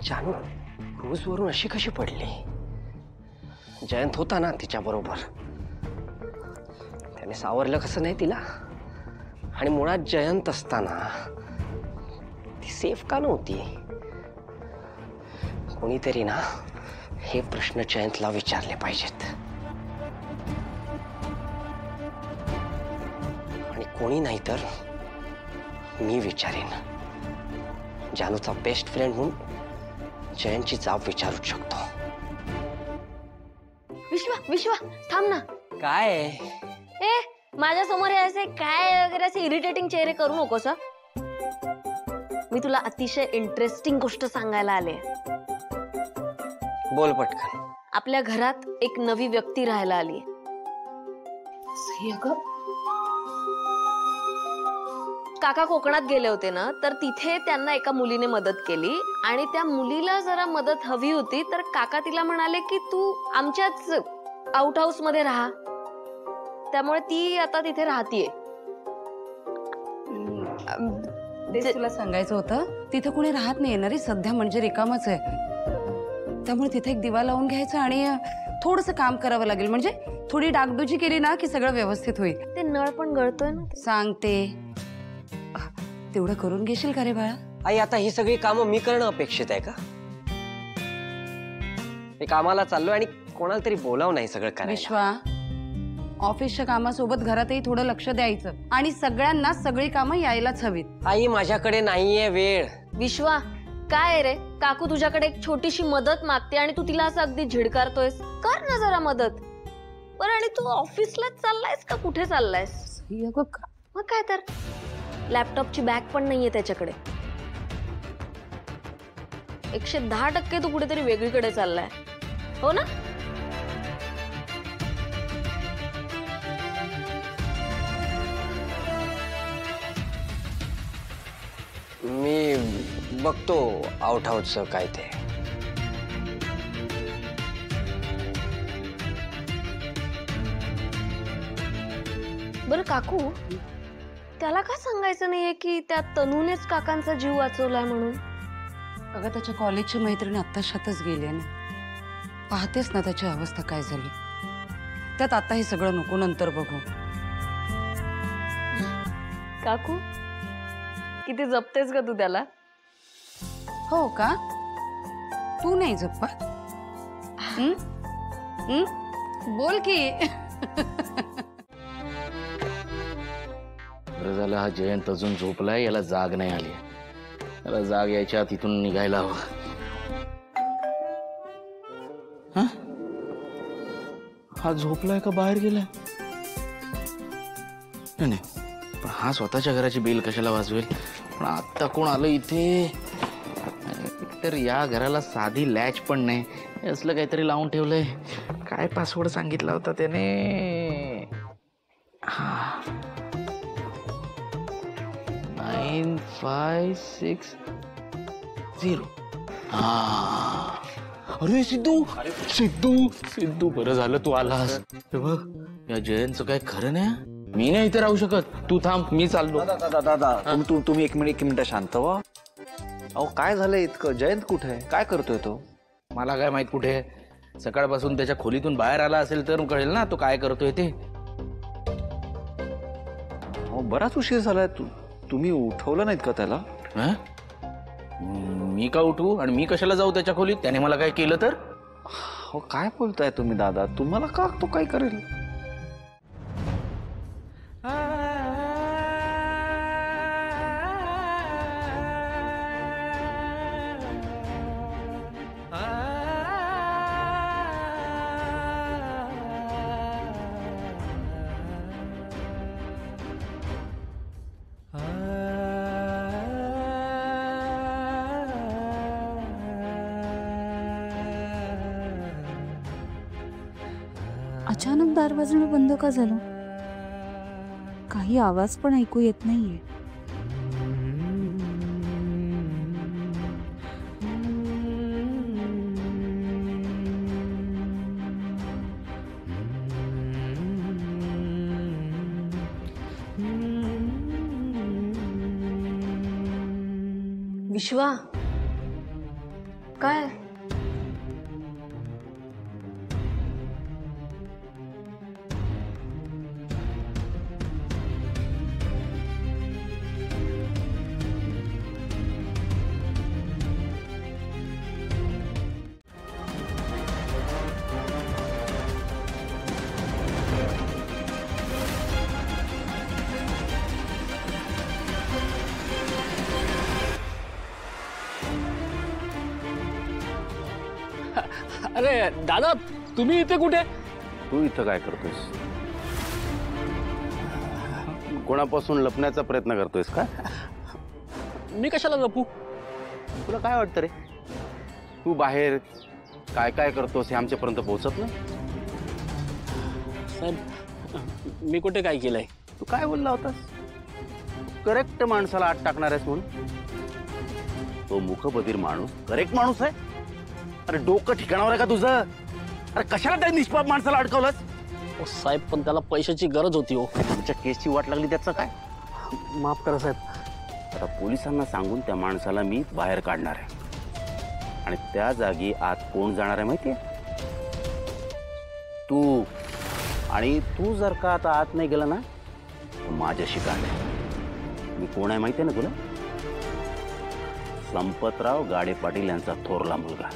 जानू क्रूज वरून अशी कशी पडली? जयंत होता ना तिच्या बरोबर, त्याने सावरलं कसं नाही तिला? आणि मुळात जयंत असताना ती सेफ का नव्हती? कोणीतरी ना हे प्रश्न जयंतला विचारले पाहिजेत. आणि कोणी नाही तर मी विचारेन. जानूचा बेस्ट फ्रेंड म्हणून जयंतची जाब विचारूच शकतो. विश्वा थांब ना. काय? ए माझ्या समोर असे काय वगैरे असे इरिटेटिंग चेहरे करू नकोस. मी तुला अतिशय इंटरेस्टिंग गोष्ट सांगायला आले. बोल पटकन. आपल्या घरात एक नवी व्यक्ती राहायला आली. काका कोकणात गेले होते ना, तर तिथे त्यांना एका मुलीने मदत केली आणि त्या मुलीला जरा मदत हवी होती, तर काका तिला म्हणाले की तू आमच्याच आउट हाऊस मध्ये राहा. त्यामुळे ती आता तिथे राहतीये. तेच तुला सांगायचं होतं, तिथे कोणी राहत नाही ना रे सध्या, म्हणजे रिकामच आहे. त्यामुळे तिथे एक दिवा लावून घ्यायचा आणि थोडंसं काम करावं लागेल. म्हणजे थोडी डागडुजी केली ना की सगळं व्यवस्थित होईल. ते नळ पण गळतोय ना. सांगते तेवढं करून घेशील का रे बाळा? आई आता ही सगळी कामं मी करणं अपेक्षित आहे का? मी कामाला चाललोय आणि कोणाला तरी बोलाव नाही सगळं करायला. विश्वा, ऑफिसच्या कामासोबत घरातही थोडं लक्ष द्यायचं आणि सगळ्यांना सगळी कामं यायलाच हवीत. आई माझ्याकडे नाहीये वेळ. विश्वा काय रे, काकू तुझ्याकडे एक छोटीशी मदत मागते आणि तू तिला असं अगदी झिडकारतोयस. कर ना जरा मदत. बरं आणि तू ऑफिसलाच चाललायस का कुठे चाललायस? मग काय तर लॅपटॉपची बॅग पण नाहीये त्याच्याकडे. 110% तू कुठेतरी वेगळीकडे चाललाय हो ना? मी बघतो आउट हाऊसचं काय ते. बरं काकू, त्याला का सांगायचं नाहीये की त्या तनूनेच काकांचा जीव वाचवलाय म्हणून? अगं त्याच्या कॉलेजची मैत्रिणी आत्ताशातच गेली ना, पाहतेस ना त्याची अवस्था काय झाली. त्यात आता हे सगळं नको, नंतर बघू. काकू किती जपतेस का तू त्याला? हो का? तू नाही जप्पा? बोल की. बरं झालं हा जयंत अजून झोपलाय, याला जाग नाही आली. याला जाग यायच्या आत इथून निघायला हवं. हा झोपलाय का बाहेर गेलाय? नाही पण हा स्वतःच्या घराची बिल कशाला वाजवेल? पण आता कोण आलं इथे? तर या घराला साधी लॅच पण नाही, असलं काहीतरी लावून ठेवलंय. काय पासवर्ड सांगितला होता त्याने? हा 9560. हा अरे सिद्धू, सिद्धू बरं झालं तू आलास. हे बघ या जयंतचं काय खरं नाही. मी नाही इथे राहू शकत. तू थांब, मी चाललो. दादा तुम्ही एक मिनिट शांत व्हा. अहो काय झालंय इतकं? जयंत कुठे आहे? काय करतोय तो? मला काय माहित कुठे आहे? सकाळपासून त्याच्या खोलीतून बाहेर आला असेल तर कळेल ना तो काय करतोय ते. हो बराच उशीर झालाय. तुम्ही उठवलं नाहीत का त्याला? मी का उठू आणि मी कशाला जाऊ त्याच्या खोलीत? त्याने मला काय केलं तर? हो काय बोलताय तुम्ही दादा? तुम्हाला का तो काय करेल? अचानक दार वाजणं बंद का झालं? काही आवाज पण ऐकू येत नाहीये. विश्वा काय अरे दादा तुम्ही इथे कुठे? तू इथं काय करतोयस? कोणापासून लपण्याचा प्रयत्न करतोयस का? मी कशाला लपू? तुला काय वाटतं रे? तू बाहेर काय काय करतोस हे आमच्यापर्यंत पोहोचत नाही? साहेब मी कुठे काय केलंय? तू काय बोलला होतास? करेक्ट माणसाला आत टाकणार आहेस म्हणून? तो मुखबधीर माणूस करेक्ट माणूस आहे? अरे डोकं ठिकाणावर आहे का तुझं? अरे कशाला त्या निष्पाप माणसाला अडकवलंस? साहेब पण त्याला पैशाची गरज होती हो. तुमच्या केसची वाट लागली त्याचं काय? माफ करा साहेब. आता पोलिसांना सांगून त्या माणसाला मी बाहेर काढणार आहे आणि त्या जागी आत कोण जाणार आहे माहितीये? तू. आणि तू जर का आता आत नाही गेला ना तर माझ्याशी काय? मी कोण आहे माहितीये ना तुला? संपतराव गाडे पाटील यांचा थोरला मुलगा.